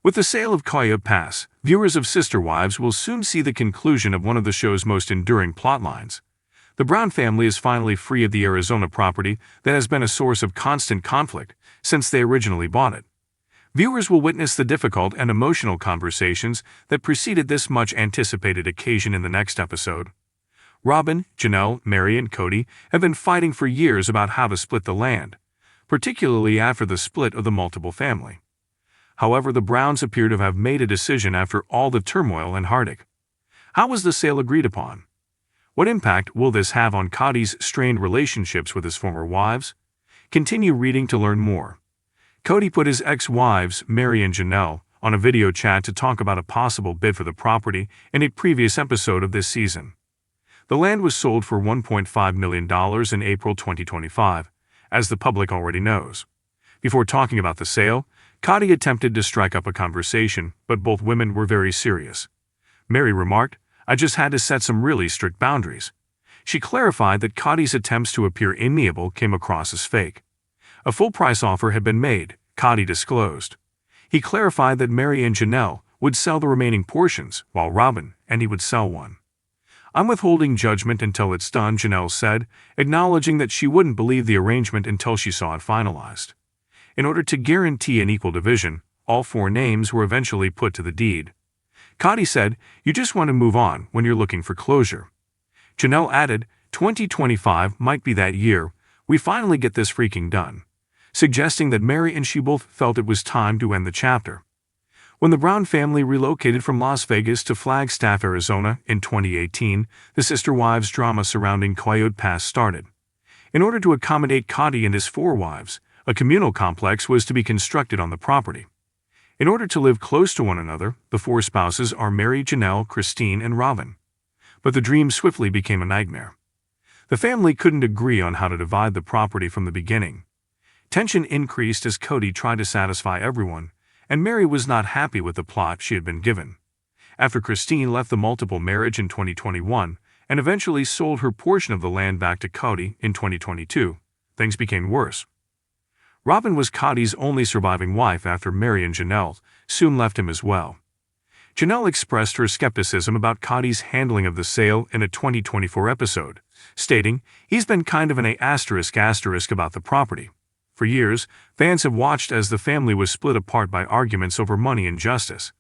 With the sale of Coyote Pass, viewers of Sister Wives will soon see the conclusion of one of the show's most enduring plotlines. The Brown family is finally free of the Arizona property that has been a source of constant conflict since they originally bought it. Viewers will witness the difficult and emotional conversations that preceded this much-anticipated occasion in the next episode. Robin, Janelle, Mary, and Cody have been fighting for years about how to split the land, particularly after the split of the multiple family. However, the Browns appear to have made a decision after all the turmoil and heartache. How was the sale agreed upon? What impact will this have on Cody's strained relationships with his former wives? Continue reading to learn more. Cody put his ex-wives, Mary and Janelle, on a video chat to talk about a possible bid for the property in a previous episode of this season. The land was sold for $1.5 million in April 2025, as the public already knows. Before talking about the sale, Cody attempted to strike up a conversation, but both women were very serious. Mary remarked, "I just had to set some really strict boundaries." She clarified that Cody's attempts to appear amiable came across as fake. A full-price offer had been made, Cody disclosed. He clarified that Mary and Janelle would sell the remaining portions, while Robin and he would sell one. "I'm withholding judgment until it's done," Janelle said, acknowledging that she wouldn't believe the arrangement until she saw it finalized. In order to guarantee an equal division, all 4 names were eventually put to the deed. Cody said, "You just want to move on when you're looking for closure." Janelle added, 2025 might be that year, we finally get this freaking done, suggesting that Mary and she both felt it was time to end the chapter. When the Brown family relocated from Las Vegas to Flagstaff, Arizona in 2018, the Sister Wives drama surrounding Coyote Pass started. In order to accommodate Cody and his 4 wives, a communal complex was to be constructed on the property. In order to live close to one another, the 4 spouses are Mary, Janelle, Christine, and Robin. But the dream swiftly became a nightmare. The family couldn't agree on how to divide the property from the beginning. Tension increased as Cody tried to satisfy everyone, and Mary was not happy with the plot she had been given. After Christine left the multiple marriage in 2021 and eventually sold her portion of the land back to Cody in 2022, things became worse. Robin was Cody's only surviving wife after Mary and Janelle soon left him as well. Janelle expressed her skepticism about Cody's handling of the sale in a 2024 episode, stating, "He's been kind of an asterisk about the property." For years, fans have watched as the family was split apart by arguments over money and justice.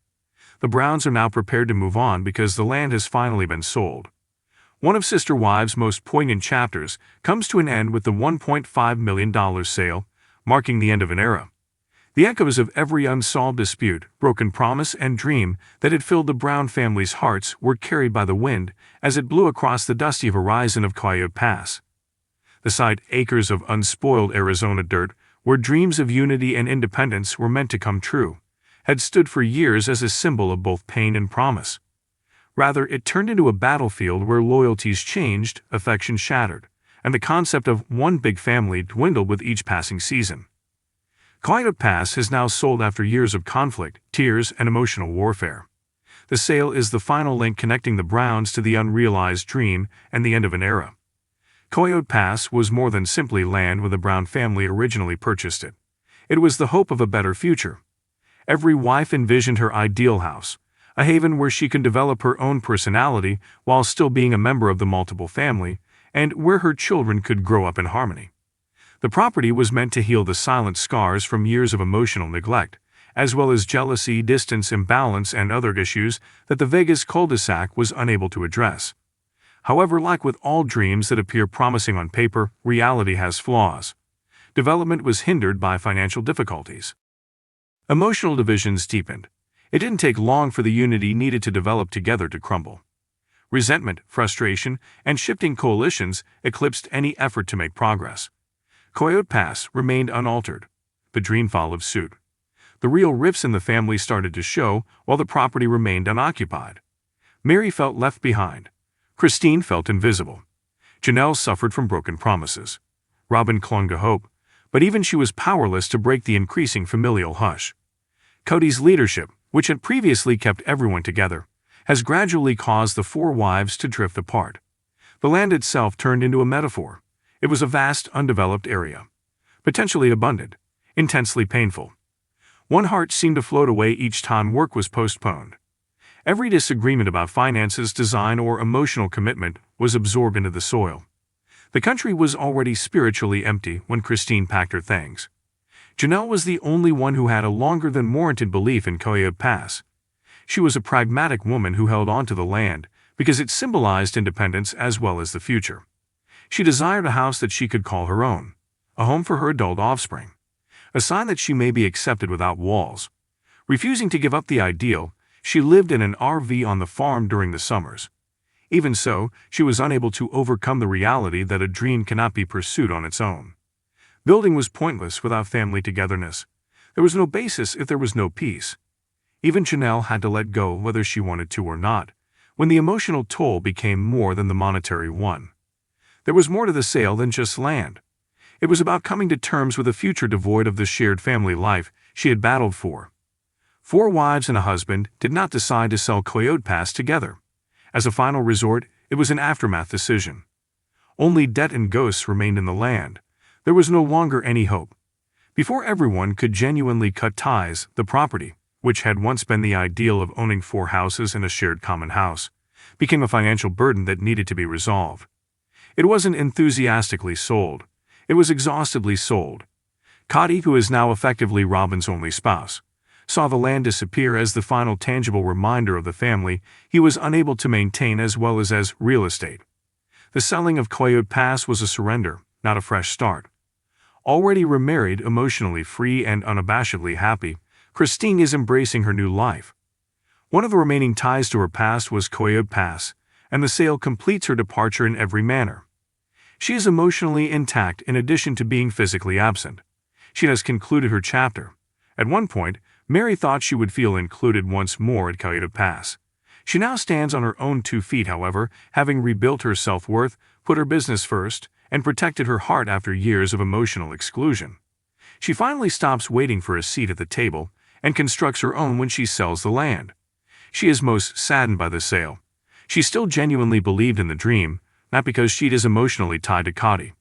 The Browns are now prepared to move on because the land has finally been sold. One of Sister Wives' most poignant chapters comes to an end with the $1.5 million sale, marking the end of an era. The echoes of every unsolved dispute, broken promise, and dream that had filled the Brown family's hearts were carried by the wind as it blew across the dusty horizon of Coyote Pass. The site, acres of unspoiled Arizona dirt, where dreams of unity and independence were meant to come true, had stood for years as a symbol of both pain and promise. Rather, it turned into a battlefield where loyalties changed, affection shattered, and the concept of one big family dwindled with each passing season. Coyote Pass has now sold after years of conflict, tears, and emotional warfare. The sale is the final link connecting the Browns to the unrealized dream and the end of an era. Coyote Pass was more than simply land when the Brown family originally purchased it. It was the hope of a better future. Every wife envisioned her ideal house, a haven where she could develop her own personality while still being a member of the multiple family, and where her children could grow up in harmony. The property was meant to heal the silent scars from years of emotional neglect, as well as jealousy, distance, imbalance, and other issues that the Vegas cul-de-sac was unable to address. However, like with all dreams that appear promising on paper, reality has flaws. Development was hindered by financial difficulties. Emotional divisions deepened. It didn't take long for the unity needed to develop together to crumble. Resentment, frustration, and shifting coalitions eclipsed any effort to make progress. Coyote Pass remained unaltered. The dream followed suit. The real rifts in the family started to show while the property remained unoccupied. Mary felt left behind. Christine felt invisible. Janelle suffered from broken promises. Robin clung to hope, but even she was powerless to break the increasing familial hush. Cody's leadership, which had previously kept everyone together, has gradually caused the 4 wives to drift apart. The land itself turned into a metaphor. It was a vast, undeveloped area. Potentially abundant, intensely painful. One heart seemed to float away each time work was postponed. Every disagreement about finances, design, or emotional commitment was absorbed into the soil. The country was already spiritually empty when Christine packed her things. Janelle was the only one who had a longer than warranted belief in Coyote Pass. She was a pragmatic woman who held on to the land because it symbolized independence as well as the future. She desired a house that she could call her own, a home for her adult offspring, a sign that she may be accepted without walls. Refusing to give up the ideal, she lived in an RV on the farm during the summers. Even so, she was unable to overcome the reality that a dream cannot be pursued on its own. Building was pointless without family togetherness. There was no basis if there was no peace. Even Janelle had to let go whether she wanted to or not, when the emotional toll became more than the monetary one. There was more to the sale than just land. It was about coming to terms with a future devoid of the shared family life she had battled for. 4 wives and a husband did not decide to sell Coyote Pass together. As a final resort, it was an aftermath decision. Only debt and ghosts remained in the land. There was no longer any hope. Before everyone could genuinely cut ties, the property, which had once been the ideal of owning 4 houses and a shared common house, became a financial burden that needed to be resolved. It wasn't enthusiastically sold. It was exhaustively sold. Cotty, who is now effectively Robin's only spouse, saw the land disappear as the final tangible reminder of the family he was unable to maintain as well as real estate. The selling of Coyote Pass was a surrender, not a fresh start. Already remarried, emotionally free, and unabashedly happy, Christine is embracing her new life. One of the remaining ties to her past was Coyote Pass, and the sale completes her departure in every manner. She is emotionally intact in addition to being physically absent. She has concluded her chapter. At one point, Mary thought she would feel included once more at Coyote Pass. She now stands on her own 2 feet, however, having rebuilt her self-worth, put her business first, and protected her heart after years of emotional exclusion. She finally stops waiting for a seat at the table and constructs her own when she sells the land. She is most saddened by the sale. She still genuinely believed in the dream, not because she is emotionally tied to Cotty.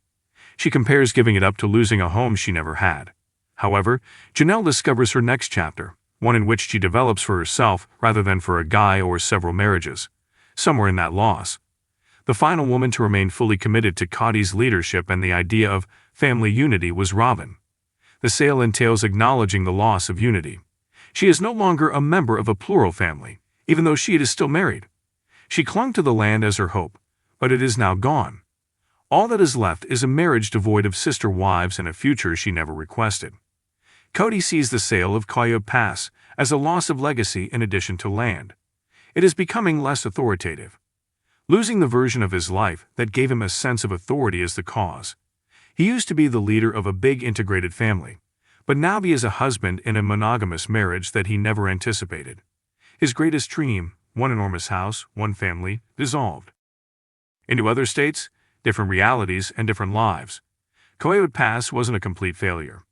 She compares giving it up to losing a home she never had. However, Janelle discovers her next chapter, one in which she develops for herself rather than for a guy or several marriages. Somewhere in that loss, the final woman to remain fully committed to Cotty's leadership and the idea of family unity was Robin. The sale entails acknowledging the loss of unity. She is no longer a member of a plural family, even though she is still married. She clung to the land as her hope, but it is now gone. All that is left is a marriage devoid of sister wives and a future she never requested. Cody sees the sale of Coyote Pass as a loss of legacy in addition to land. It is becoming less authoritative. Losing the version of his life that gave him a sense of authority is the cause. He used to be the leader of a big integrated family, but now he is a husband in a monogamous marriage that he never anticipated. His greatest dream, one enormous house, one family, dissolved into other states, different realities, and different lives. Coyote Pass wasn't a complete failure.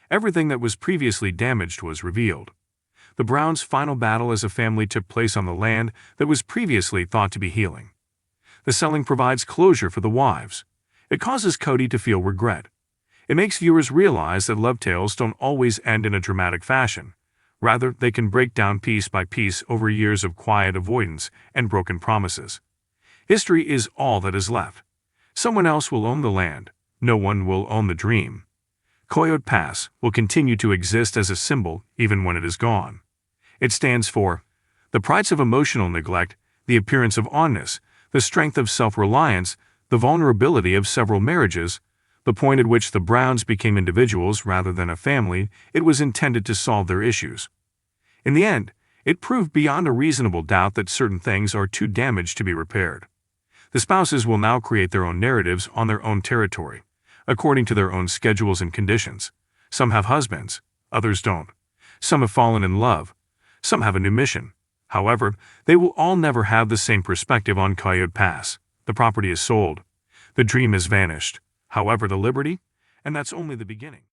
Everything that was previously damaged was revealed. The Browns' final battle as a family took place on the land that was previously thought to be healing. The selling provides closure for the wives. It causes Cody to feel regret. It makes viewers realize that love tales don't always end in a dramatic fashion. Rather, they can break down piece by piece over years of quiet avoidance and broken promises. History is all that is left. Someone else will own the land. No one will own the dream. Coyote Pass will continue to exist as a symbol even when it is gone. It stands for the price of emotional neglect, the appearance of onness, the strength of self-reliance, the vulnerability of several marriages, the point at which the Browns became individuals rather than a family it was intended to solve their issues. In the end, it proved beyond a reasonable doubt that certain things are too damaged to be repaired. The spouses will now create their own narratives on their own territory, according to their own schedules and conditions. Some have husbands, others don't. Some have fallen in love, some have a new mission. However, they will all never have the same perspective on Coyote Pass. The property is sold. The dream has vanished. However, the liberty? And that's only the beginning.